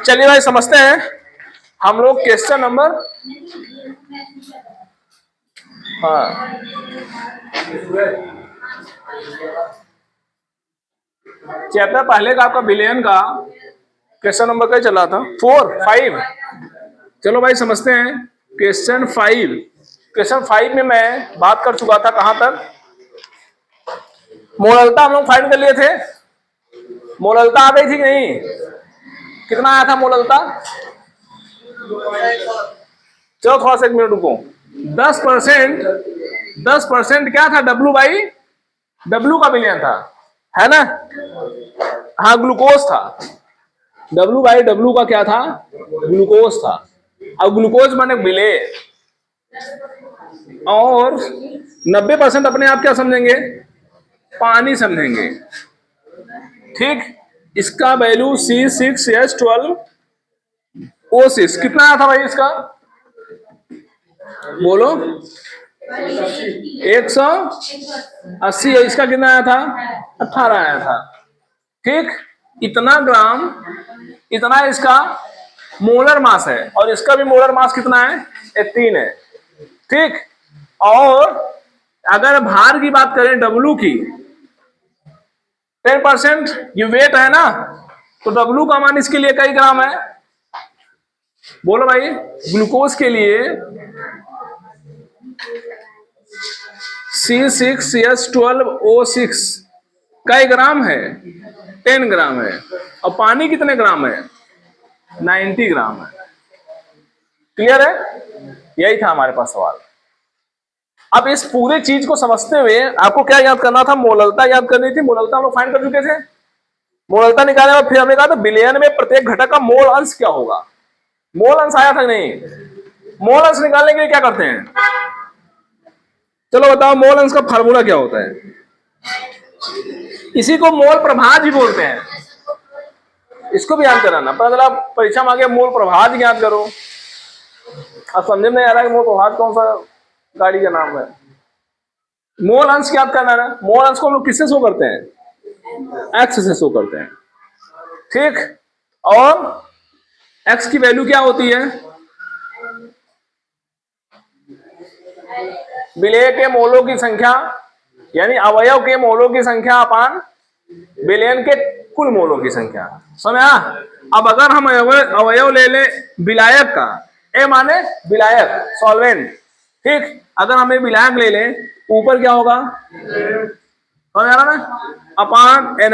चलिए भाई समझते हैं हम लोग क्वेश्चन नंबर, हाँ चैप्टर पहले का आपका बिलियन का क्वेश्चन नंबर क्या चला था, 4 5। चलो भाई समझते हैं क्वेश्चन 5। क्वेश्चन 5 में मैं बात कर चुका था कहां तक, मोललता हम लोग फाइंड कर लिए थे। मोललता आ गई थी कि नहीं, कितना आया था मोललता, चलो थोड़ा सा 1 मिनट रुको। 10%, 10% क्या था, डब्लू बाई डब्लू का बिलियन था, है ना। हाँ ग्लूकोज था, डब्लू बाई डब्लू का क्या था, ग्लूकोज था। अब ग्लूकोज माने बिले, और 90% अपने आप क्या समझेंगे, पानी समझेंगे। ठीक, इसका वैल्यू C6H12O6 कितना आया था भाई इसका, बोलो 180। इसका कितना आया था, 18 आया था। ठीक, इतना ग्राम, इतना इसका मोलर मास है, और इसका भी मोलर मास कितना है, 3 है। ठीक, और अगर भार की बात करें डब्लू की, 10% ये वेट है ना, तो डब्लू का मान इसके लिए कई ग्राम है, बोलो भाई। ग्लूकोज के लिए C6H12O6 कई ग्राम है, 10 ग्राम है। और पानी कितने ग्राम है, 90 ग्राम है। क्लियर है, यही था हमारे पास सवाल। अब इस पूरे चीज को समझते हुए आपको क्या याद करना था, मोललता याद करनी थी। मोललता हम लोग फाइंड कर चुके थे। मोललता निकालने में फिर हमने कहा था बिलियन में प्रत्येक घटक का मोल अंश क्या होगा। मोल अंश आया था नहीं, मोल अंश निकालने के लिए क्या करते हैं, चलो बताओ मोल अंश का फार्मूला क्या होता है। इसी को मोल प्रभाज भी बोलते हैं, इसको भी याद कराना। पहले आप परीक्षा में आगे मोल प्रभाज याद करो। अब समझ में नहीं आ रहा है मोल प्रभाज कौन सा गाड़ी का नाम है। मोल अंश याद करना है। मोल अंश को हम लोग किससे शो करते हैं, एक्स से शो करते हैं। ठीक, और एक्स की वैल्यू क्या होती है, विलेय के मोलों की संख्या, यानी अवयव के मोलों की संख्या अपान विलयन के कुल मोलों की संख्या। समझा। अब अगर हम अवयव ले ले विलायक का, ए माने विलायक सॉल्वेंट। ठीक, अगर हम विलायक ले लें, ऊपर क्या होगा, समझ आ रहा ना, अपान Na+,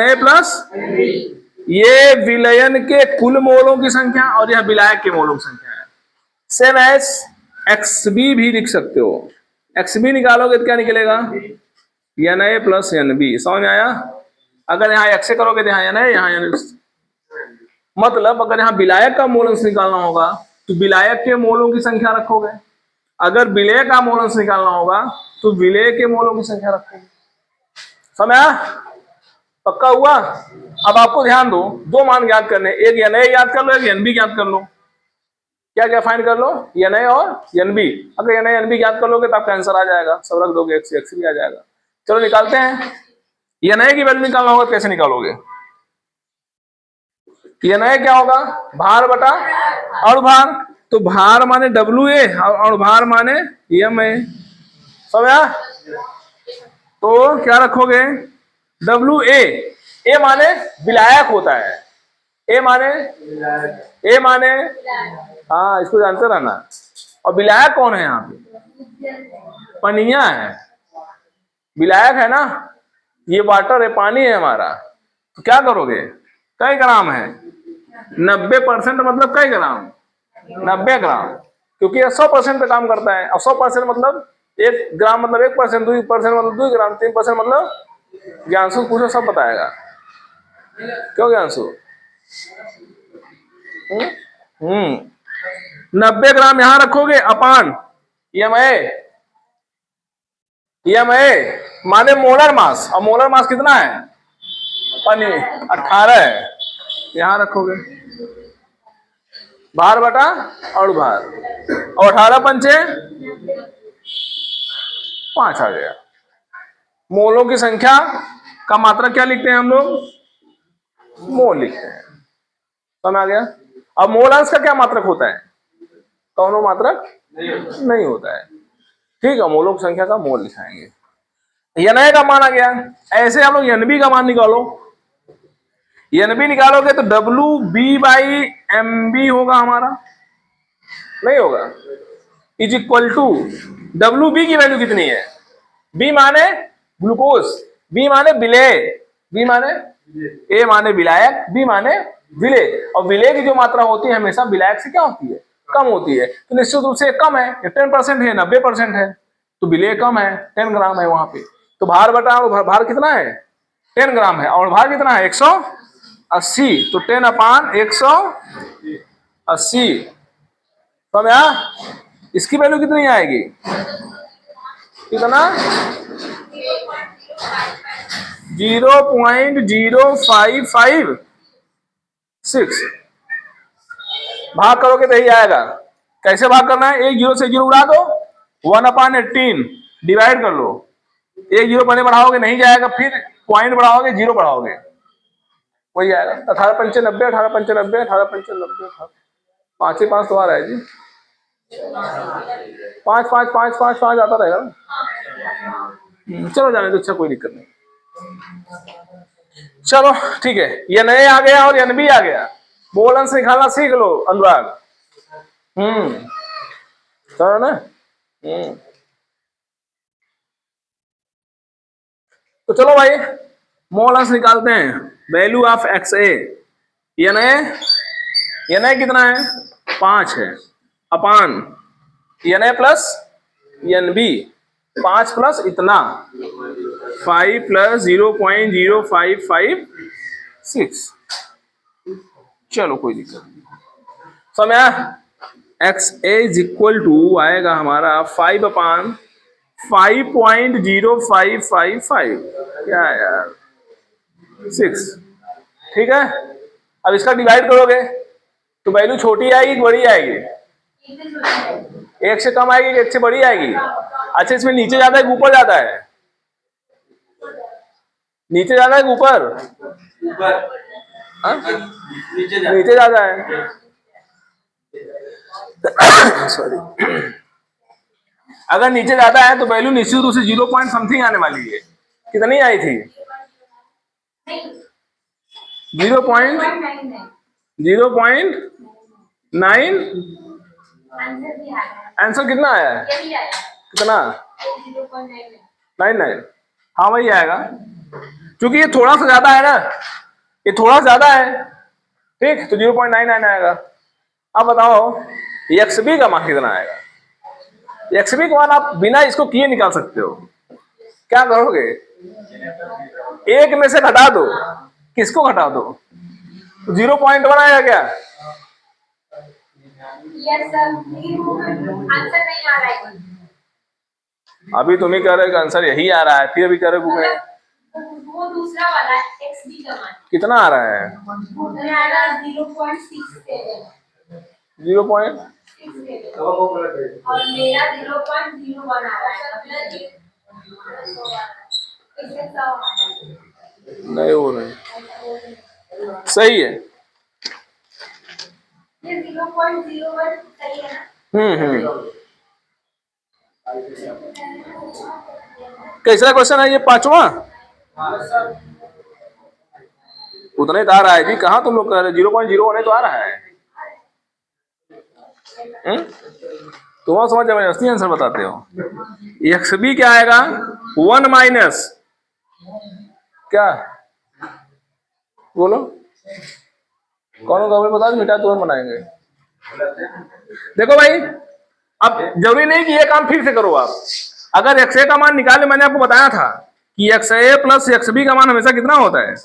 ये विलयन के कुल मोलों की संख्या और यह विलायक के मोलों की संख्या है। सेम एज XB भी लिख सकते हो। XB निकालोगे तो क्या निकलेगा, Na+ NB। समझ में आया। अगर यहाँ x से करोगे तो यहाँ Na, यहाँ Na। मतलब अगर यहाँ विलायक का मोल अंश निकालना होगा तो विलायक के मोलों की संख्या रखोगे, अगर विलेय का मोल अंश निकालना होगा तो विलेय के मोलों की संख्या रखोगे। समझ आया, पक्का हुआ। अब आपको ध्यान दो, 2 मान याद करने, एक Na याद कर लो, एक NB याद कर लो। क्या क्या फाइंड कर लो, Na और NB। अगर Na NB याद कर लोगे तो आपका आंसर आ जाएगा, सब रख दोगे, x भी आ जाएगा। चलो निकालते हैं। Na की वैल्यू निकालना होगा, कैसे निकालोगे, Na क्या होगा, भार बटा अणुभार। तो भार माने WA और अणुभार माने Ma। समझा। तो क्या रखोगे, WA, A माने विलायक होता है, A माने हाँ इसको जानते रहना। और विलायक कौन है, यहाँ पे पनिया है, विलायक है ना, ये वाटर है, पानी है हमारा। तो क्या करोगे, कई ग्राम है, 90% मतलब कई ग्राम, 90 ग्राम, क्योंकि ये 100% पे काम करता है। और 100% मतलब 1 ग्राम मतलब 1%, 2% मतलब 2 ग्राम, 3% मतलब, ज्ञानसु पूछो सब बताएगा। क्यों ज्ञानसु, 90 ग्राम यहां रखोगे अपान Ma माने मोलर मास, और मोलर मास कितना है, पानी 18 है, यहां रखोगे। भार बटा अणुभार, और 18 पंचे 5 आ गया। मोलों की संख्या का मात्रा क्या लिखते हैं हम लोग, मोल लिखते हैं। समझ आ गया। अब मोल अंश का क्या मात्रक होता है? कौनो मात्रक नहीं होता है। ठीक है, मोलों की संख्या का मोल लिखाएंगे। एन का मान आ गया। ऐसे हम लोग एनबी का मान निकालो। एनबी निकालोगे तो डब्ल्यू बी बाई एम बी होगा हमारा, नहीं होगा, इज इक्वल टू डब्ल्यू बी की वैल्यू कितनी है? बी माने ग्लूकोज, बी माने विलेय, बी माने ए माने विलायक, बी माने विलेय। और विलेय की जो मात्रा होती है हमेशा विलायक से क्या होती है? कम होती है। तो निश्चित रूप से कम है, 10% है, 90% है, तो विलेय कम है, 10 ग्राम है वहां पे। तो भार बटा भार कितना है? 10 ग्राम है। और भार कितना है? 180। तो 10 अपान 180। समझा? इसकी वैल्यू कितनी आएगी? कितना? 0.0556। भाग करोगे तो यही आएगा। कैसे भाग करना है? एक जीरो से जीरो उड़ा दो, 1/18 डिवाइड कर लो। एक जीरो पहले बढ़ाओगे नहीं जाएगा, फिर पॉइंट बढ़ाओगे, जीरो बढ़ाओगे, वही आएगा। 1895, 1895, 1895, 5 से 5 तो आ रहा है जी, 5 5 5 5 5 आता रहेगा। चलो जाने दो, अच्छा कोई दिक्कत नहीं। चलो ठीक है, ये नए आ गया और एन बी आ गया। बोल अंश निकालना सीख लो अनुराग। चलो ना। तो चलो भाई मोल अंश निकालते हैं। Value of x A, n A कितना है? 5 है, upon n A plus n B, 5 plus इतना 5 प्लस 0.0556। चलो कोई दिक्कत नहीं। समय x A is equal to आएगा हमारा 5 अपान 5.0555, क्या है यार, 6। ठीक है, अब इसका डिवाइड करोगे तो वैल्यू छोटी आएगी कि बड़ी आएगी? एक से कम आएगी कि एक से बड़ी आएगी? अच्छा, इसमें नीचे ज्यादा है कि ऊपर ज्यादा है? नीचे ज्यादा है कि ऊपर? नीचे ज्यादा है। सॉरी। अगर नीचे ज्यादा है तो वैल्यू निश्चित रूप से 0 पॉइंट समथिंग आने वाली है। कितनी आई थी? 0.9। आंसर कितना आया है? कितना? 99। हाँ वही आएगा, क्योंकि ये थोड़ा सा ज्यादा है ना, ये थोड़ा सा ज्यादा है। ठीक, तो 0.99 आएगा। अब बताओ एक्स बी का मान कितना आएगा? एक्स बी का मान आप बिना इसको किए निकाल सकते हो। क्या करोगे? एक में से घटा दो। किसको घटा दो? 0.1 आएगा क्या? यस सर, आंसर नहीं आ रहा है। अभी तुम ही कह रहे हो कि आंसर यही आ रहा है, फिर अभी कह रहे हो वो दूसरा वाला एक्स बी का मान कितना आ रहा है? 0.67 और मेरा 0.01 आ रहा है। नहीं हो रही, सही है। ये 0.01 सही है ना? कैसा क्वेश्चन है ये? 5वां उतना तो आ रहा है जी। कहाँ तुम लोग कह रहे 0.0 होने तो आ रहा है। तुम समझ जबरदस्ती आंसर बताते हो। एक्स बी क्या आएगा? 1 माइनस क्या? बोलो कौन होगा? बता दो, मिटा तुरंत बनाएंगे। देखो भाई, अब जरूरी नहीं कि ये काम फिर से करो आप। अगर एक्स ए का मान निकालने, मैंने आपको बताया था कि एक्स ए प्लस एक्स बी का मान हमेशा कितना होता है?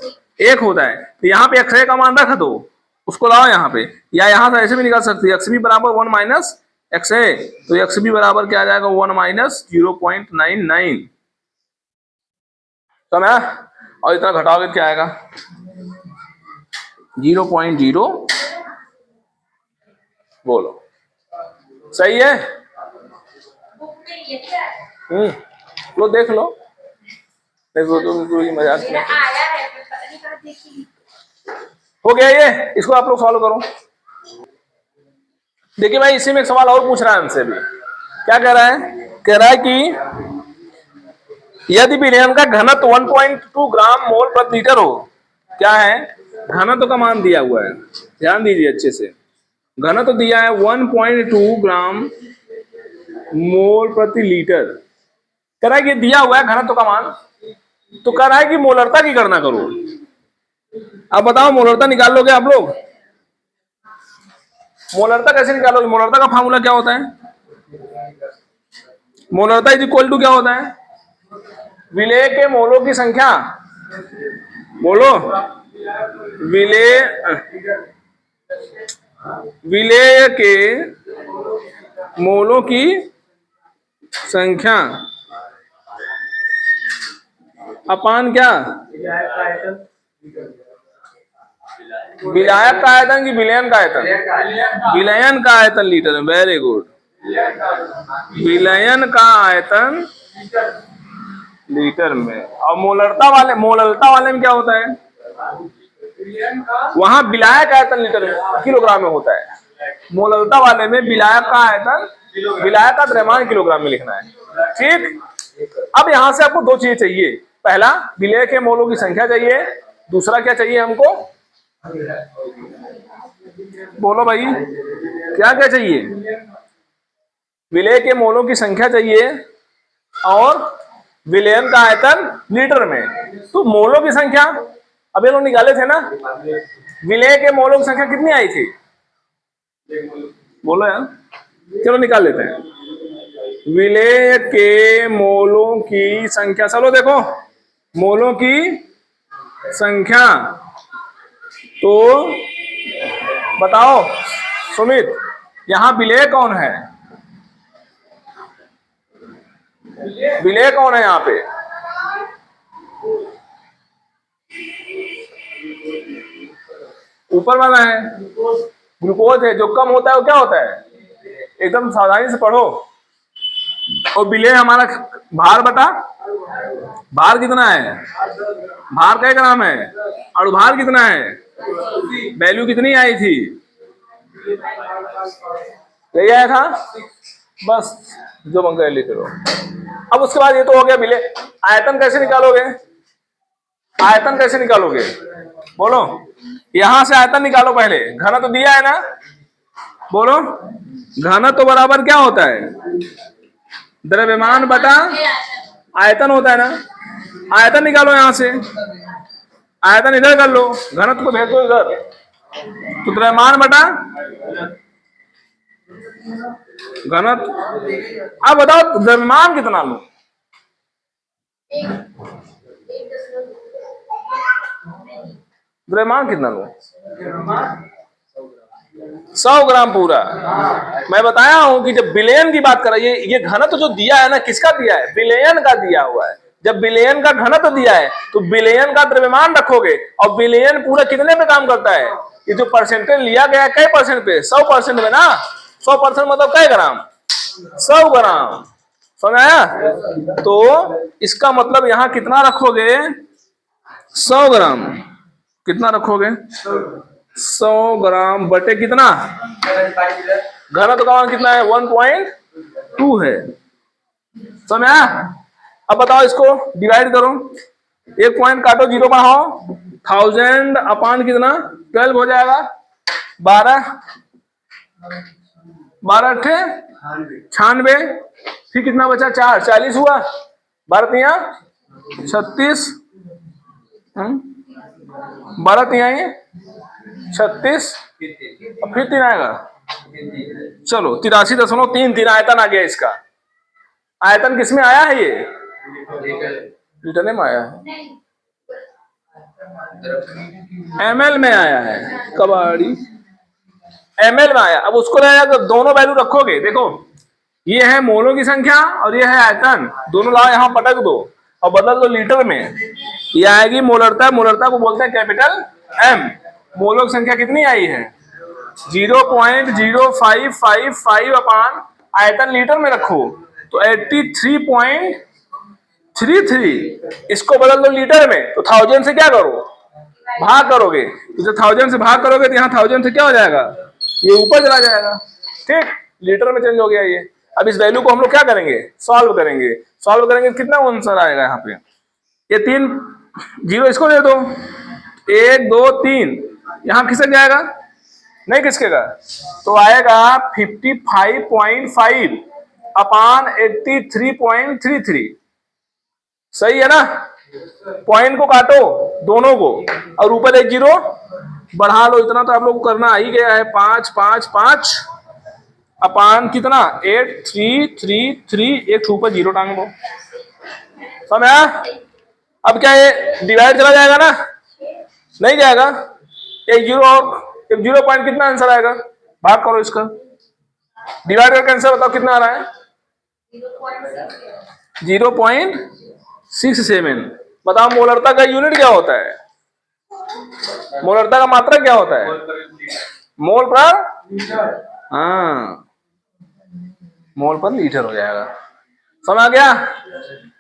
1 होता है। तो यहाँ पे एक्स ए का मान रख दो, उसको लाओ यहाँ पे, या यहाँ से ऐसे भी निकाल सकते हो, एक्स बी बराबर 1 माइनस एक्स ए। तो एक्स बी बराबर क्या आ जाएगा? 1 माइनस 0.99। समझा? और इतना घटाओगे क्या आएगा? 0.0। बोलो सही है? लो देख लो, देखो तुम मजाक हो गया ये, इसको आप लोग सॉल्व करो। देखिए भाई, इसी में एक सवाल और पूछ रहा है हमसे भी। क्या कह रहा है? कह रहा है कि यदि विलयन का घनत्व 1.2 ग्राम मोल प्रति लीटर हो। क्या है? घनत्व का मान दिया हुआ है, ध्यान दीजिए अच्छे से। घनत्व दिया है 1.2 ग्राम मोल प्रति लीटर। कह रहा है कि दिया हुआ है घनत्व का मान, तो कह रहा है कि मोलरता की गणना करो। अब बताओ मोलरता निकाल लोगे आप लोग? मोलरता कैसे निकालोगे? मोलरता का फार्मूला क्या होता है? मोलरता इज इक्वल टू क्या होता है? विलेय के मोलों की संख्या, बोलो, विलेय के मोलों की संख्या अपान क्या? विलायक का आयतन कि विलयन का आयतन? विलयन का आयतन लीटर में। वेरी गुड, विलयन का आयतन लीटर में। और मोलरता वाले में क्या होता है? वहां विलायक आयतन लीटर में, किलोग्राम में होता है। मोलरता वाले में विलायक का आयतन, विलायक का द्रव्यमान किलोग्राम में लिखना है। ठीक। अब यहां से आपको दो चीजें चाहिए। पहला, विलेय के मोलों की संख्या चाहिए। दूसरा क्या चाहिए हमको? बोलो भाई, क्या क्या चाहिए? विलेय के मोलों की संख्या चाहिए और विलयन का आयतन लीटर में। तो मोलों की संख्या अब ये लोग निकाले थे ना, विलेय के मोलों की संख्या कितनी आई थी? बोलो यार, चलो निकाल लेते हैं। विलेय के मोलों की संख्या, चलो देखो मोलों की संख्या। तो बताओ सुमित, यहां विलेय कौन है? विलेय कौन है यहाँ पे? ऊपर वाला है, ग्लूकोज है। जो कम होता है वो क्या होता है? एकदम सावधानी से पढ़ो। और विलेय हमारा भार बटा, भार कितना है? भार कई ग्राम है? अणुभार कितना है? वैल्यू कितनी आई थी? यही आया था बस, जो बन गया लिख लो। अब उसके बाद ये तो हो गया विलेय। आयतन कैसे निकालोगे? आयतन कैसे निकालोगे? बोलो, यहां से आयतन निकालो पहले। घनत्व तो दिया है ना, बोलो। घनत्व तो बराबर क्या होता है? द्रव्यमान बटा आयतन होता है ना। आयतन निकालो यहां से, आयतन इधर कर लो, घनत्व को भेज दो इधर। तो द्रव्यमान बटा घनत्व। अब बताओ द्रव्यमान कितना लो? द्रव्यमान कितना लो? 100 ग्राम पूरा। मैं बताया हूं कि जब विलयन की बात कर रही है, ये घनत्व जो दिया है ना, किसका दिया है? विलयन का दिया हुआ है। जब विलयन का घनत्व दिया है तो विलयन का द्रव्यमान रखोगे। और विलयन पूरा कितने पे काम करता है? ये जो परसेंटेज लिया गया है, कई परसेंट पे? 100% में ना। 100% मतलब कई ग्राम? 100 ग्राम। समझ आया? तो इसका मतलब यहां कितना रखोगे? 100 ग्राम। कितना रखोगे? 100 ग्राम बटे कितना? घनत्व का मान कितना है? 1.2 है। समझ आया? अब बताओ, इसको डिवाइड करो। एक पॉइंट काटो, जीरो बढ़ाओ। 1000 अपान कितना? 12 हो जाएगा। 12 अट्ठे 96। फिर कितना बचा? 4, 40 हुआ। 12 तिया 36, 12 तिया 36, और फिर 3 आएगा। चलो 83.33 आयतन आ गया इसका। आयतन किसमें आया है? ये लीटर में आया है, ml में आया है। कबाड़ी ml में आया। अब उसको ले जाकर दोनों वैल्यू रखोगे। देखो, ये है मोलों की संख्या और ये है आयतन। दोनों लाओ यहां, पटक दो और बदल दो लीटर में। ये आएगी मोलरता। मोलरता को बोलते हैं कैपिटल M। मोलों की संख्या कितनी आई है? 0.0555 अपान आयतन लीटर में रखो तो 83.33। इसको बदल दो लीटर में तो 1000 से क्या करो? भाग करोगे तो जब 1000 से भाग करोगे तो यहाँ 1000 से क्या हो जाएगा, ये ऊपर चला जाएगा। ठीक, लीटर में चेंज हो गया ये। अब इस वैल्यू को हम लोग क्या करेंगे, सॉल्व करेंगे। सॉल्व करेंगे कितना आंसर आएगा यहाँ पे, ये 3 0 इसको दे दो, 1 2 3 यहाँ खिसक जाएगा, नहीं खिसकेगा, तो आएगा 55.5 अपान 83.33। सही है ना। पॉइंट को काटो दोनों को और ऊपर एक 0 बढ़ा लो, इतना तो आप लोग को करना आ ही गया है। 5 5 5 अपान कितना 8333, एक ऊपर 0 टांग दो। समझ आया। अब क्या ये डिवाइड चला जाएगा ना, नहीं जाएगा, एक 0 और एक 0 पॉइंट कितना आंसर आएगा, भाग करो इसका, डिवाइड करके आंसर बताओ कितना आ रहा है, 0.67। बताओ मोलरता का यूनिट क्या होता है, मोलरता का मात्रा क्या होता है, मोल पर, हाँ मोल पर लीटर हो जाएगा। समझ आ गया।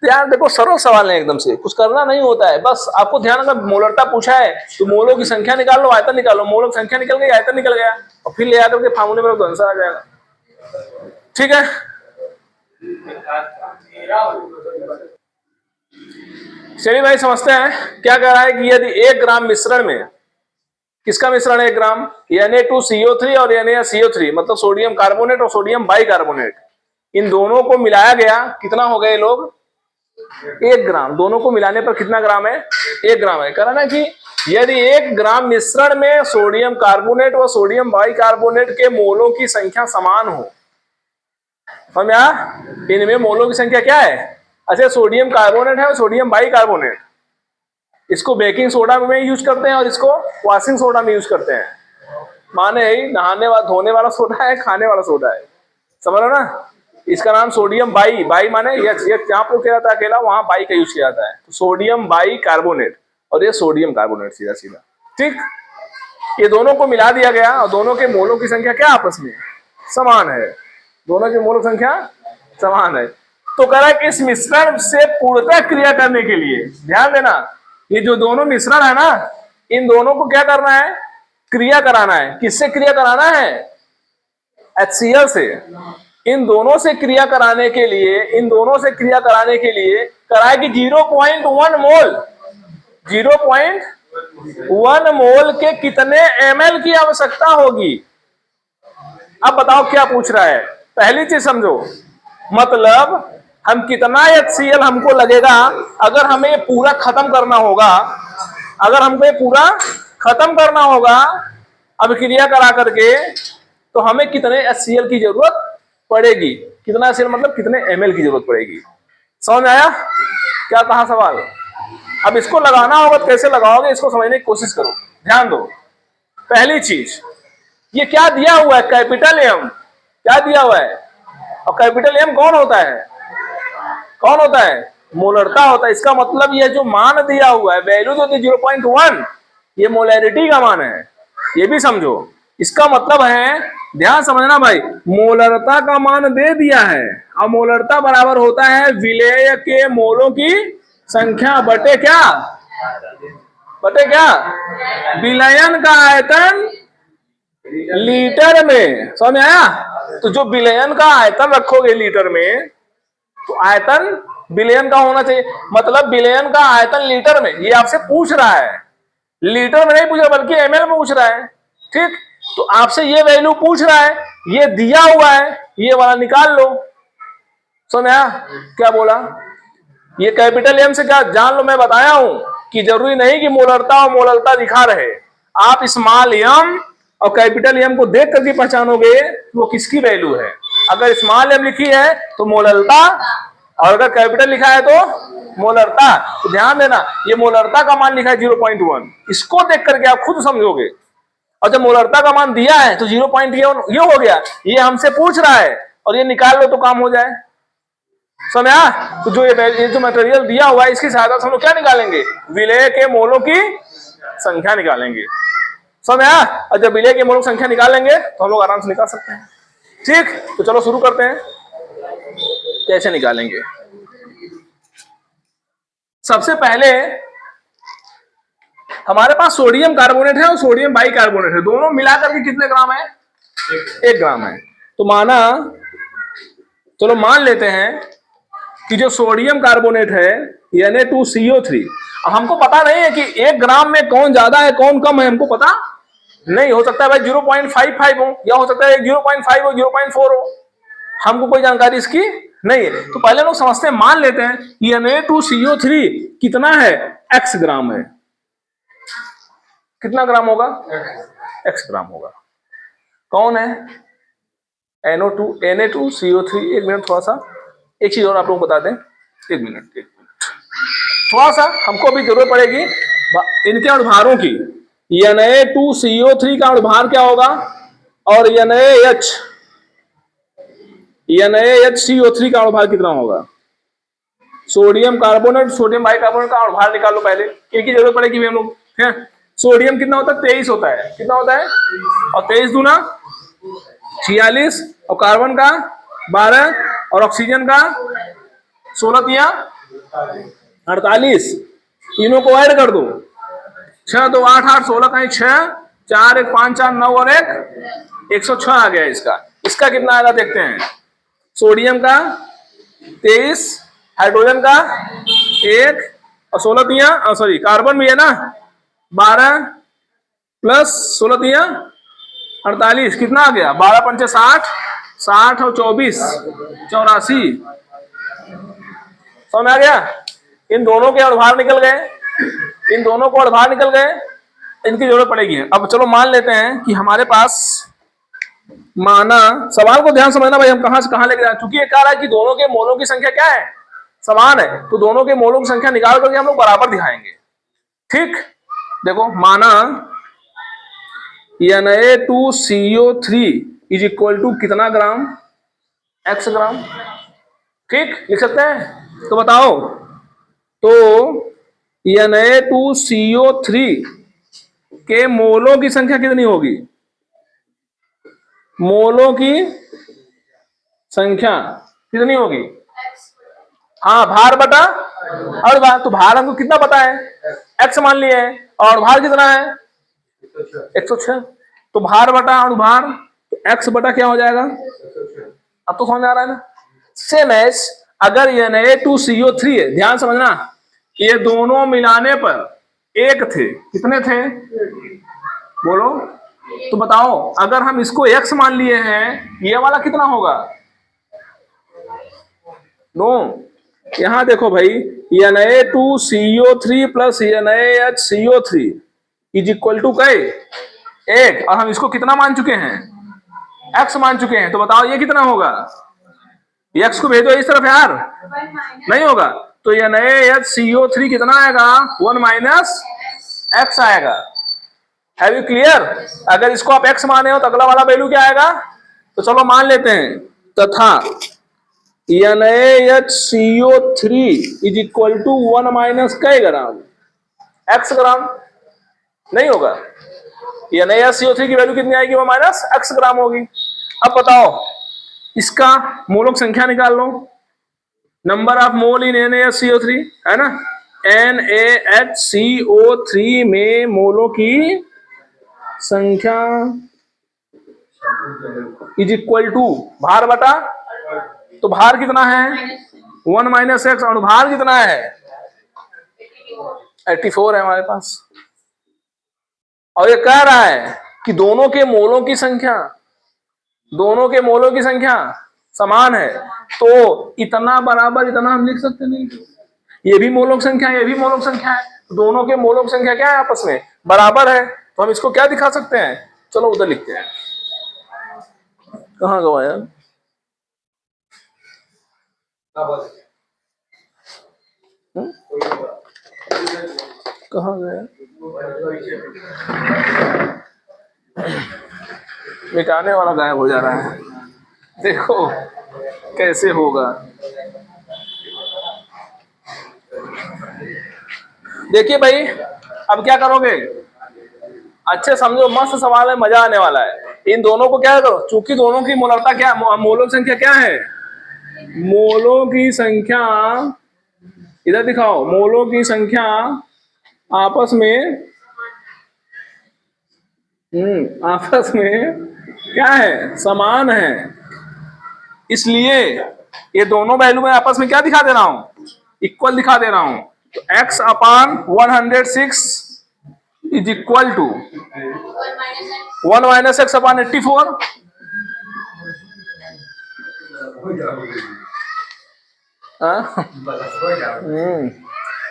ध्यान देखो, सरल सवाल है एकदम से, कुछ करना नहीं होता है, बस आपको ध्यान, अगर मोलरता पूछा है तो मोलों की संख्या निकाल लो, आयतन निकालो, मोलों की संख्या निकल गई, आयतन निकल गया, और फिर ले आकर के फार्मूले में तो आंसर आ जाएगा। ठीक है, चलिए भाई समझते हैं क्या कह रहा है कि यदि 1 ग्राम मिश्रण में, किसका मिश्रण है 1 ग्राम, Na2CO3 और NaCO3 मतलब सोडियम कार्बोनेट और सोडियम बाइकार्बोनेट, इन दोनों को मिलाया गया, कितना हो गए लोग 1 ग्राम, दोनों को मिलाने पर कितना ग्राम है, 1 ग्राम है। कह रहा ना कि यदि 1 ग्राम मिश्रण में सोडियम कार्बोनेट व सोडियम बाइकार्बोनेट के मोलों की संख्या समान हो, समझा, इनमें मोलों की संख्या क्या है, अच्छा सोडियम कार्बोनेट है और सोडियम बाइकार्बोनेट, इसको बेकिंग सोडा में यूज करते हैं और इसको वॉशिंग सोडा में यूज करते हैं, माने ही नहाने वाला धोने वाला सोडा है, खाने वाला सोडा है, समझ लो ना। इसका नाम सोडियम बाई, बाई माने ये जहाँ पर किया जाता है अकेला, वहां बाई का यूज किया जाता है, तो सोडियम बाई कार्बोनेट और ये सोडियम कार्बोनेट सीधा सीधा। ठीक, ये दोनों को मिला दिया गया और दोनों के मोलों की संख्या क्या आपस में समान है, दोनों की मोल संख्या समान है। तो कह रहा है कि इस मिश्रण से पूर्णतः क्रिया करने के लिए, ध्यान देना, ये जो दोनों मिश्रण है ना, इन दोनों को क्या करना है, क्रिया कराना है। किससे क्रिया कराना है, HCl से। इन दोनों से क्रिया कराने के लिए, इन दोनों से क्रिया कराने के लिए कराए कि 0.1 मोल, 0.1 मोल के कितने ml की आवश्यकता होगी। अब बताओ क्या पूछ रहा है, पहली चीज समझो, मतलब हम कितना HCl हमको लगेगा अगर हमें ये पूरा खत्म करना होगा, अगर हमको ये पूरा खत्म करना होगा अब क्रिया करा करके, तो हमें कितने HCl की जरूरत पड़ेगी, कितना HCl मतलब कितने ml की जरूरत पड़ेगी। समझ में आया क्या कहा सवाल। अब इसको लगाना होगा तो कैसे लगाओगे, इसको समझने की कोशिश करो, ध्यान दो। पहली चीज, ये क्या दिया हुआ है, कैपिटल एम, क्या दिया हुआ है, और कैपिटल एम कौन होता है, कौन होता है, मोलरता होता है। इसका मतलब ये जो मान दिया हुआ है, वैल्यू जो 0.1, ये मोलैरिटी का मान है, ये भी समझो। इसका मतलब है, ध्यान समझना भाई, मोलरता का मान दे दिया है और मोलरता बराबर होता है विलेय के मोलों की संख्या बटे क्या, बटे क्या, विलयन का आयतन लीटर में। समझ में आया। तो जो विलयन का आयतन रखोगे लीटर में, तो आयतन विलयन का होना चाहिए, मतलब विलयन का आयतन लीटर में, ये आपसे पूछ रहा है, लीटर में नहीं पूछ रहा बल्कि ml में पूछ रहा है। ठीक, तो आपसे ये वैल्यू पूछ रहा है, ये दिया हुआ है, ये वाला निकाल लो। समझा क्या बोला, ये कैपिटल एम से क्या जान लो, मैं बताया हूं कि जरूरी नहीं कि मोलरता और मोलरता दिखा रहे, आप स्मॉल एम और कैपिटल एम को देख करके पहचानोगे वो किसकी वैल्यू है। अगर स्मॉल एम लिखी है तो मोलरता, और अगर कैपिटल लिखा है तो मोलरता। तो ध्यान देना, ये मोलरता का मान लिखा है 0.1, इसको देख करके आप खुद समझोगे। और जब मोलरता का मान दिया है तो 0.1 ये हो गया, ये हमसे पूछ रहा है और ये निकाल लो तो काम हो जाए। समझा। तो जो ये जो मटेरियल दिया हुआ है, इसकी सहायता से हम लोग क्या निकालेंगे, विलेय के मोलों की संख्या निकालेंगे। समझा। और जब विलेय के मोलों की संख्या निकालेंगे तो हम लोग आराम से निकाल सकते हैं। ठीक, तो चलो शुरू करते हैं, कैसे निकालेंगे। सबसे पहले हमारे पास सोडियम कार्बोनेट है और सोडियम बाइकार्बोनेट है, दोनों मिलाकर के कितने ग्राम है? 1 ग्राम है। तो चलो मान लेते हैं कि जो सोडियम कार्बोनेट है Na2CO3, अब हमको पता नहीं है कि 1 ग्राम में कौन ज्यादा है कौन कम है, हमको पता नहीं। हो सकता है भाई 0.55 हो, या हो सकता है 0.5 हो, 0.4 हो, हमको कोई जानकारी इसकी नहीं है। तो पहले लोग समझते हैं, मान लेते हैं Na2CO3 कितना है? x ग्राम है। कितना ग्राम होगा? x ग्राम होगा। कौन है? Na2CO3। एक मिनट, थोड़ा सा एक चीज और आप लोग बता दें, एक मिनट थोड़ा सा हमको अभी जरूरत पड़ेगी इनके अणुभारों की। Na2CO3 का अणुभार क्या होगा और NaHCO3 का अणुभार कितना होगा? सोडियम कार्बोनेट सोडियम बाइकार्बोनेट का अणुभार निकाल लो पहले, एक ही जरूरत पड़ेगी हम लोग है। सोडियम कितना होता है? 23 होता है। कितना होता है? और 23 दूना 46, और कार्बन का 12, और ऑक्सीजन का 16 तिया 48। तीनों को ऐड कर दो, 6 2 8 8 16 कहीं 6 4 1 5 4 9 और 106 आ गया इसका। इसका कितना आएगा देखते हैं। सोडियम का 23, हाइड्रोजन का 1, और 16 तिया सॉरी कार्बन भी है ना 12 प्लस 16 तिया 48, कितना आ गया? 12 पंचे 60, 60 और 24 84। समझ आ गया? इन दोनों के अणुभार निकल गए, इन दोनों को अणुभार निकल गए, इनकी जरूरत पड़ेगी। अब चलो मान लेते हैं कि हमारे पास, माना सवाल को ध्यान समझना भाई, हम कहां से कहां लेके जाए, क्योंकि ये कह रहा है कि दोनों के मोलों की संख्या क्या है? समान है। तो दोनों के मोलों की संख्या निकाल करके हम लोग बराबर दिखाएंगे। ठीक, देखो माना Na2CO3 इज इक्वल टू कितना ग्राम? x ग्राम। ठीक, लिख सकते हैं? तो बताओ, तो Na2CO3 के मोलों की संख्या कितनी होगी? मोलों की संख्या कितनी होगी? हाँ, भार बटा अणुभार। तो भार हमको कितना पता है? x मान लिया है, और भार कितना है? 106। तो भार बटा अणुभार, तो x बटा क्या हो जाएगा? अब तो समझ आ रहा है ना? सेम एज अगर Na2CO3 है, ध्यान समझना, ये दोनों मिलाने पर 1 थे। कितने थे? बोलो तो बताओ, अगर हम इसको x मान लिए हैं, ये वाला कितना होगा? नो, यहां देखो भाई, Na2CO3 plus NaHCO3 is equal to कै 1, और हम इसको कितना मान चुके हैं? x मान चुके हैं। तो बताओ ये कितना होगा? x को भेजो इस तरफ यार, नहीं होगा। तो NaHCO3 कितना आएगा? 1 माइनस x आएगा। है यू क्लियर? अगर इसको आप x माने हो तो अगला वाला वैल्यू क्या आएगा? तो चलो मान लेते हैं, तथा NaHCO3 is equal to 1 minus कै ग्राम? x ग्राम। नहीं होगा, NaHCO3 की वैल्यू कितनी आएगी? 1 माइनस x ग्राम होगी। अब बताओ, इसका मोलक संख्या निकाल लो, number of mole in NaHCO3 है ना। NaHCO3 में मोलों की संख्या इज इक्वल टू भार बटा, तो भार कितना है? 1 माइनस एक्स। अणुभार कितना है? 84 है हमारे पास। और ये कह रहा है कि दोनों के मोलों की संख्या समान है। तो इतना बराबर इतना हम लिख सकते नहीं, ये भी मोलों की संख्या है, ये भी मोलों की संख्या है, दोनों के मोलों की संख्या क्या है? आपस में बराबर है। तो हम इसको क्या दिखा सकते हैं? चलो उधर लिखते हैं। कहाँ गया यार? कहाँ गया? मिटाने वाला गायब हो जा रहा है। देखो कैसे होगा। देखिए भाई, अब क्या करोगे? अच्छे समझो, मस्त सवाल है, मजा आने वाला है। इन दोनों को क्या करो, चूंकि दोनों की मोलरता क्या, मोलों की संख्या क्या है? मोलों की संख्या इधर दिखाओ, मोलों की संख्या आपस में आपस में क्या है, समान है, इसलिए ये दोनों वैल्यू में आपस में क्या दिखा दे रहा हूं, इक्वल दिखा दे रहा हूं। तो x upon 106 is equal to 1 minus x upon 84।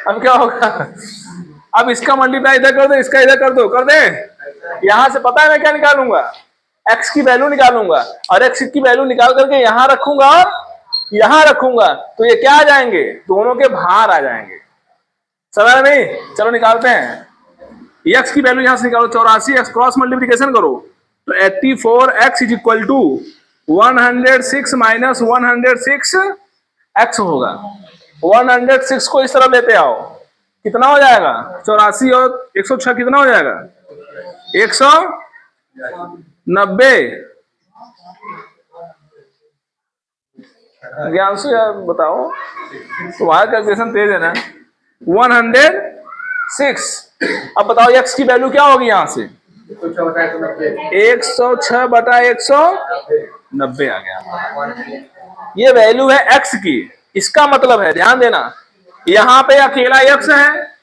अब क्या होगा, अब इसका मल्टीप्लाई इधर कर दो, इसका इधर कर दो, कर दे। यहां से पता है मैं क्या निकालूंगा, x की वैल्यू निकालूंगा, और x की वैल्यू निकाल करके यहां रखूंगा और यहां रखूंगा, तो ये क्या आ जाएंगे, दोनों के भार आ जाएंगे। समझ नहीं, चलो निकालते हैं। x की वैल्यू यहां से निकालो, 84, x क्रॉस मल्टीप्लीकेशन करो तो 84x is equal to 106 minus 106 x होगा। 106 को इस तरफ लेते आओ, कितना हो जाएगा, 84 और 106 कितना हो जाएगा, 190। ज्ञानसु यार बताओ, तुम्हारा कैलकुलेशन तेज है ना। 106, अब बताओ x की वैल्यू क्या होगी, यहां से 106 बटा 190 आ गया। ये वैल्यू है x की, इसका मतलब है, ध्यान देना, यहां पे अकेला x है,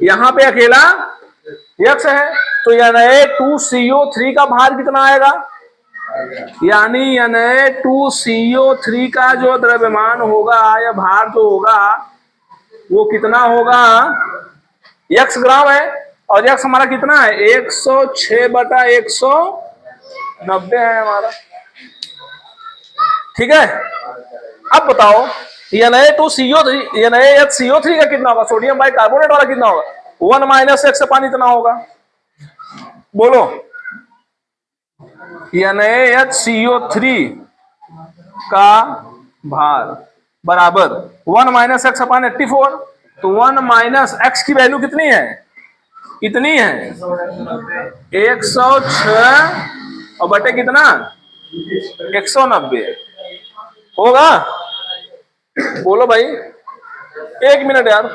यहां पे अकेला x है, तो Na2CO3 का भार कितना आएगा, यानी Na2CO3 का जो द्रव्यमान होगा या भार जो होगा वो कितना होगा, x ग्राम है, और x हमारा कितना है, 106 बटा 190 है हमारा। ठीक है, अब बताओ Na2CO3 NaHCO3 का कितना होगा, सोडियम बाइकार्बोनेट वाला कितना होगा, 1 माइनस एक्स पानी इतना होगा। बोलो, NaHCO3 का भार बराबर 1 माइनस एक्स अपान 84, तो 1 माइनस एक्स की वैल्यू कितनी है, कितनी है 106 और बटे कितना 190 होगा। बोलो भाई, 1 मिनट यार,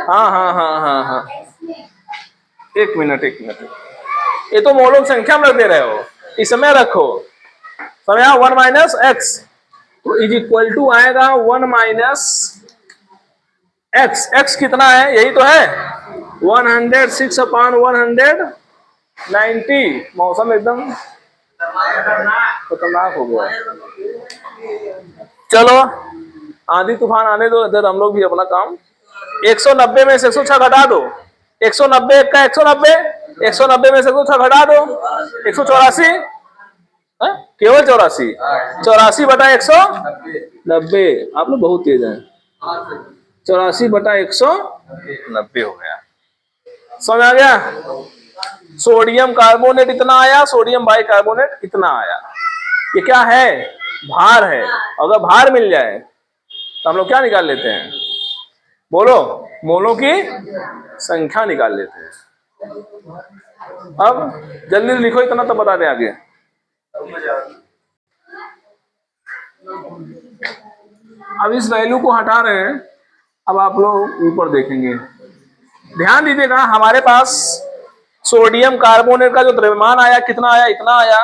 हाँ, 1 मिनट, ये तो मोलों की संख्या में रख दे रहे हो, इसमें रखो समय 1 माइनस एक्स, तो इज इक्वल टू आएगा 1 माइनस एक्स। एक्स कितना है, यही तो है 106 अपान 190। मौसम एकदम खतरनाक हो गया। चलो आंधी तूफान आने दो, इधर हम लोग भी अपना काम। 190 में से 106 घटा दो, 190 का 190, 190 में से 106 घटा दो, 184, केवल 84, 84 बटा 190। आप लोग बहुत तेज हैं, 84 बटा 190 हो गया। समझ आ गया, सोडियम कार्बोनेट इतना आया, सोडियम बाइकार्बोनेट इतना आया। ये क्या है, भार है। अगर भार मिल जाए तो हम लोग क्या निकाल लेते हैं, बोलो, मोलों की संख्या निकाल लेते हैं। अब जल्दी लिखो, इतना तो बता दें आगे। अब इस वैल्यू को हटा रहे हैं, अब आप लोग ऊपर देखेंगे, ध्यान दीजिएगा। हमारे पास सोडियम कार्बोनेट का जो द्रव्यमान आया कितना आया, इतना आया,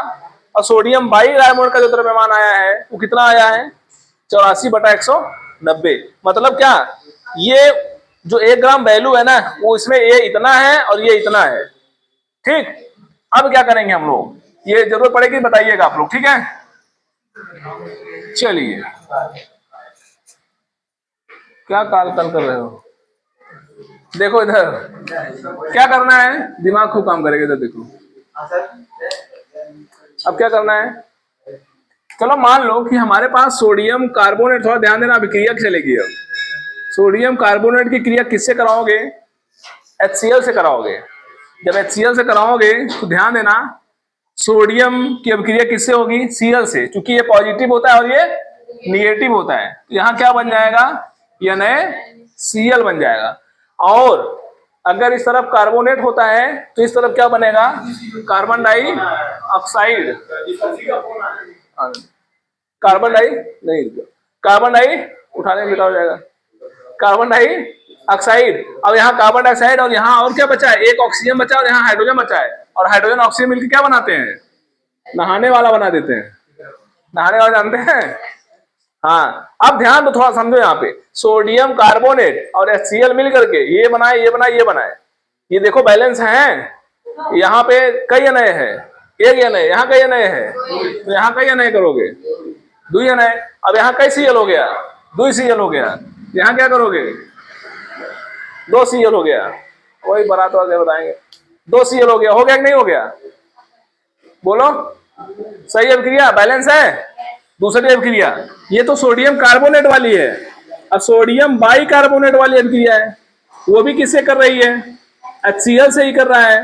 और सोडियम बाइकार्बोनेट का जो द्रव्यमान आया है वो कितना आया है, 84 बटा 190। मतलब क्या, ये जो 1 ग्राम वैल्यू है ना, वो इसमें ये इतना है और ये इतना है। ठीक, अब क्या करेंगे हम लोग, ये जरूरत पड़ेगी बताइएगा आप लोग, ठीक है। चलिए, क्या काल कर रहे हो, देखो इधर क्या करना है, दिमाग खूब काम करेगा, इधर देखो। अब क्या करना है, चलो मान लो कि हमारे पास सोडियम कार्बोनेट, थोड़ा ध्यान देना, अभिक्रिया चलेगी। अब सोडियम कार्बोनेट की क्रिया किससे कराओगे, HCl से कराओगे। जब HCl से कराओगे तो ध्यान देना, सोडियम की अभिक्रिया किससे होगी, Cl से, क्योंकि ये पॉजिटिव होता है और ये निगेटिव होता है। तो यहाँ क्या बन जाएगा, NaCl बन जाएगा। और अगर इस तरफ कार्बोनेट होता है तो इस तरफ क्या बनेगा, कार्बन डाइऑक्साइड, कार्बन डाई नहीं, कार्बन डाई उठाने में बेटा हो जाएगा, कार्बन डाई ऑक्साइड। अब यहाँ कार्बन डाइऑक्साइड और यहाँ और क्या बचा है, एक ऑक्सीजन बचा और यहाँ हाइड्रोजन बचा है, और हाइड्रोजन ऑक्सीजन मिलकर क्या बनाते हैं, नहाने वाला बना देते हैं। नहाने वाला जानते हैं? हाँ, अब ध्यान दो, थोड़ा समझो। यहाँ पे सोडियम कार्बोनेट और HCl मिल करके ये बनाए, ये बनाए, ये बनाए। ये देखो बैलेंस है। यहाँ पे कई NA है, एक NA, यहाँ कई NA है, तो यहाँ कई NA करोगे, 2 NA। अब यहाँ कई Cl हो गया, 2 Cl हो गया, यहाँ क्या करोगे, 2 Cl हो गया। वही बारात वाले बताएंगे, 2 Cl हो गया। हो गया कि नहीं हो गया, बोलो। सही अभिक्रिया, बैलेंस है। दूसरी अभिक्रिया, ये तो सोडियम कार्बोनेट वाली है। अब सोडियम बाइकार्बोनेट वाली अभिक्रिया है, वो भी किससे कर रही है, HCl से ही कर रहा है।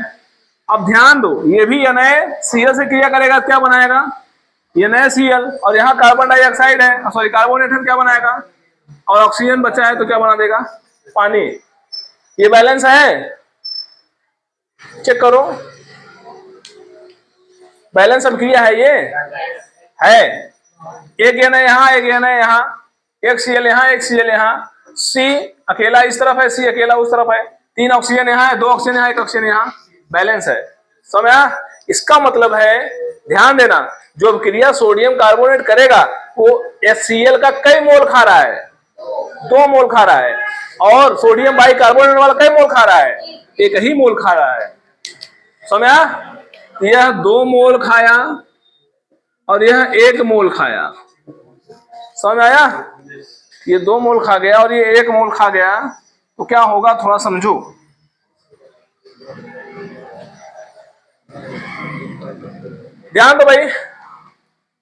अब ध्यान दो, ये भी NaCl से क्रिया करेगा, क्या बनाएगा, NaCl। और यहाँ कार्बन डाइऑक्साइड है, सॉरी कार्बोनेट है, क्या बनाएगा, और ऑक्सीजन बचा है तो क्या बना देगा, पानी। ये बैलेंस है, चेक करो, बैलेंस अभिक्रिया है ये, है। एक Na यहाँ, एक Na यहाँ, एक Cl यहाँ, एक Cl यहाँ, C अकेला इस तरफ है, C अकेला उस तरफ है, 3 ऑक्सीजन यहाँ है, 2 ऑक्सीजन यहाँ, 1 ऑक्सीजन यहाँ, बैलेंस है। समझा? इसका मतलब है, ध्यान देना, जो अभिक्रिया सोडियम कार्बोनेट करेगा वो HCl का कई मोल खा रहा है, 2 मोल खा रहा है, और सोडियम बाइकार्बोनेट वाला कई मोल खा रहा है, 1 ही मोल खा रहा है। समझा? यह 2 मोल खाया और यह 1 मोल खाया। समझ आया? ये 2 मोल खा गया और ये 1 मोल खा गया, तो क्या होगा, थोड़ा समझो। ध्यान दो भाई,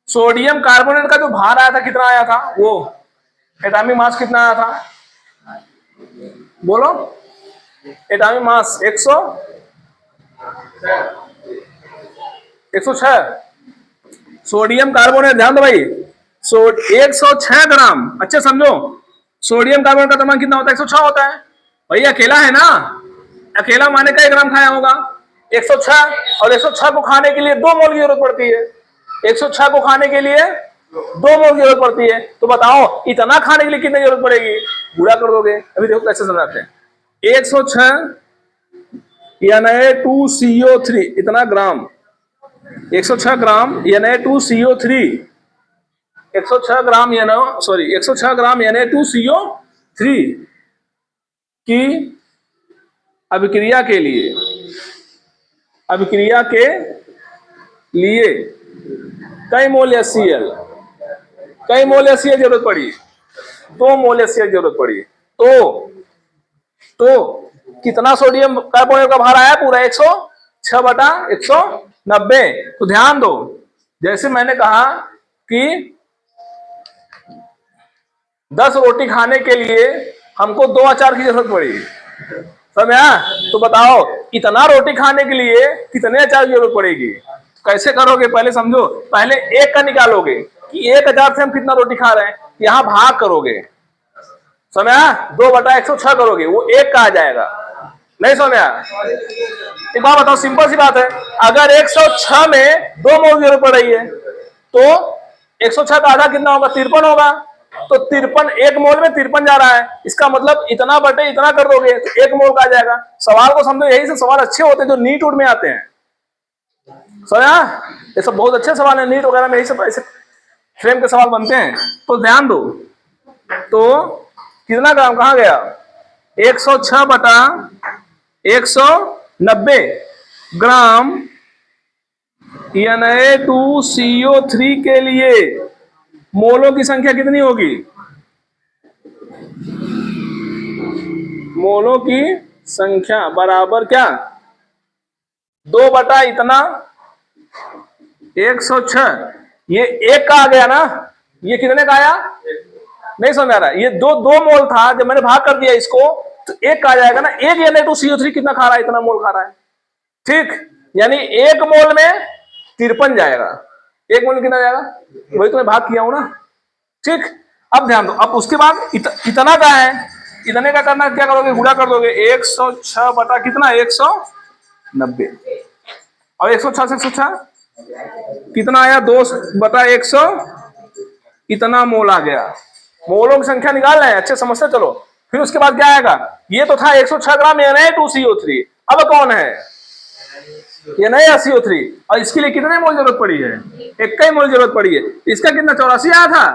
सोडियम कार्बोनेट का जो भार आया था, कितना आया था, वो एटॉमिक मास कितना आया था, बोलो। Atomic mass 106। सोडियम कार्बोनेट, ध्यान दो भाई, 106 ग्राम। अच्छे समझो, सोडियम कार्बोनेट का द्रव्यमान कितना होता है, 106 होता है। भाई अकेला है ना, अकेला माने कई ग्राम खाया होगा, 106। और 106 को खाने के लिए 2 मोल की जरूरत पड़ती है, 106 को खाने के लिए 2 मोल की जरूरत पड़ती है। तो बताओ इतना खाने के लिए कितनी जरूरत पड़ेगी, पूरा कर दोगे। अभी देखो कैसे समझाते हैं। 106 Na2CO3 इतना ग्राम, 106 ग्राम Na2CO3, 106 ग्राम 106 ग्राम Na2CO3 की अभिक्रिया के लिए कई मोल HCl, कई मोल HCl जरूरत पड़ी, 2 मोल HCl जरूरत पड़ी। तो कितना सोडियम कार्बोनेट का भार आया, पूरा 106/190। तो ध्यान दो, जैसे मैंने कहा कि 10 रोटी खाने के लिए हमको 2 अचार की जरूरत पड़ी, समझा? तो बताओ इतना रोटी खाने के लिए कितने अचार की जरूरत पड़ेगी। कैसे करोगे, पहले समझो। पहले 1 का निकालोगे कि 1 अचार से हम कितना रोटी खा रहे हैं, यहां भाग करोगे, समझा? 2/106 करोगे, वो 1 का आ जाएगा। नहीं समझा? एक बात बताओ, सिंपल सी बात है, अगर 106 में 2 मोल की जरूरत पड़ रही है तो 106 का आधा कितना होगा, 53 होगा। तो 53, 1 मोल में 53 जा रहा है, इसका मतलब इतना बटे इतना कर दोगे तो 1 मोल का आ जाएगा। सवाल को समझो, यही से सवाल अच्छे होते हैं जो नीट उट में आते हैं, समझा? ये सब बहुत अच्छे सवाल है, नीट वगैरह में यही सब ऐसे फ्रेम के सवाल बनते हैं। तो ध्यान दो, तो कितना ग्राम कहाँ गया, 106/190 ग्राम Na2CO3 के लिए मोलों की संख्या कितनी होगी, मोलों की संख्या बराबर क्या, 2 बटा इतना 106। ये 1 का आ गया ना, ये कितने का आया, नहीं समझ आ रहा, ये 2 मोल था, जब मैंने भाग कर दिया इसको तो 1 का आ जाएगा ना। 1 Na2CO3 कितना खा रहा है, इतना मोल खा रहा है, ठीक। यानी 1 मोल में 53 जाएगा, 1 मोल में कितना जाएगा, वही तो मैं भाग किया हूं ना, ठीक। अब ध्यान दो, अब उसके बाद इतना का है, इतने का करना, क्या करोगे, गुणा कर दोगे, 106 बटा कितना, 190, और 106 से 106 कितना आया, 2/100, इतना मोल आ गया। मोलों की संख्या निकाल रहे हैं, अच्छे समझते चलो। फिर उसके बाद क्या आएगा, ये तो था 106 ग्राम Na2CO3, अब कौन है Na2CO3, और इसके लिए कितने मोल जरूरत पड़ी है, एक ही मोल जरूरत पड़ी है। इसका कितना 84 आया था,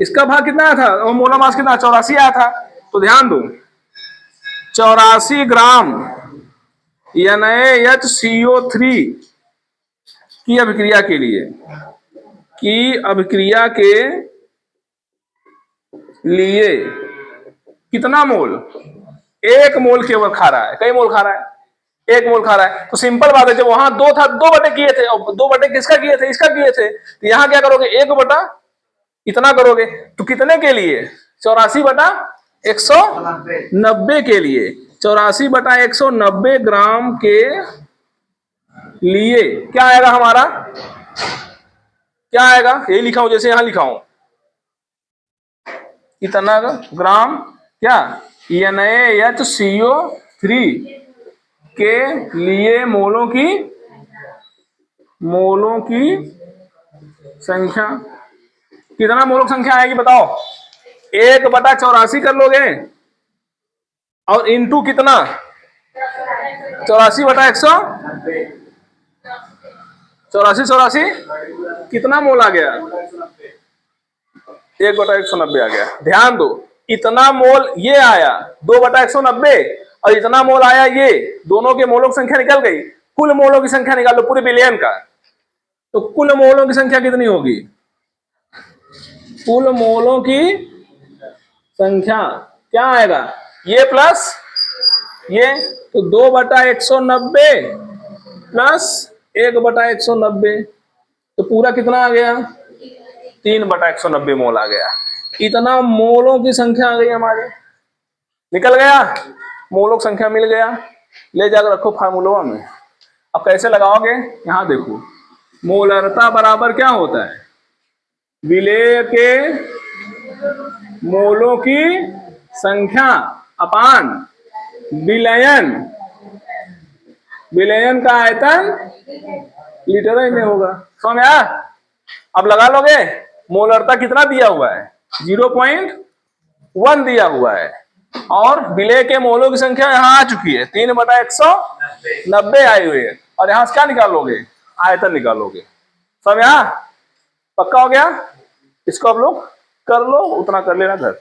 इसका भाग कितना आया था, और मोलर मास कितना 84 आया था। तो ध्यान दो 84 ग्राम NaHCO3 की अभिक्रिया के लिए, कितना मोल, एक मोल केवल खा रहा है, कई मोल खा रहा है, एक मोल खा रहा है। तो सिंपल बात है, जब वहां दो था, 2 बटे किए थे, और 2 बटे किसका किए थे, इसका किए थे, तो यहां क्या करोगे, 1 बटा इतना करोगे। तो कितने के लिए, 84 बटा 190 के लिए, 84 बटा 190 ग्राम के लिए क्या आएगा हमारा, क्या आएगा, यही लिखा हूं जैसे यहां लिखा हूं, इतना ग्राम क्या NaHCO3 के लिए मोलों की संख्या, कितना मोलों की संख्या आएगी बताओ, 1 बटा 84 कर लोगे, और इंटू कितना 84 बटा 84 कितना मोल आ गया, 1 बटा 190 आ गया। ध्यान दो इतना मोल ये आया 2 बटा 190, और इतना मोल आया ये, दोनों के मोलों की संख्या निकल गई। कुल मोलों की संख्या निकालो पूरे बिलियन का, तो कुल मोलों की संख्या कितनी होगी, कुल मोलों की संख्या क्या आएगा, ये प्लस ये, तो 2 बटा 190 प्लस 1 बटा 190, तो पूरा कितना आ गया, 3 बटा 190 मोल आ गया। इतना मोलों की संख्या आ गई हमारे, निकल गया, मोलों की संख्या मिल गया, ले जाकर रखो फार्मूला में। अब कैसे लगाओगे, यहां देखो, मोलरता बराबर क्या होता है, विलेय के मोलों की संख्या अपान विलयन, विलयन का आयतन लीटर में होगा, समझ में आया। अब लगा लोगे, मोलरता कितना दिया हुआ है, 0.1 दिया हुआ है, और विलेय के मोलों की संख्या यहां आ चुकी है, 3 बटा 190 आई हुई है, और यहां से क्या निकालोगे, आयतन निकालोगे, समझ में आया, पक्का हो गया। इसको आप लोग कर लो, उतना कर लेना घर।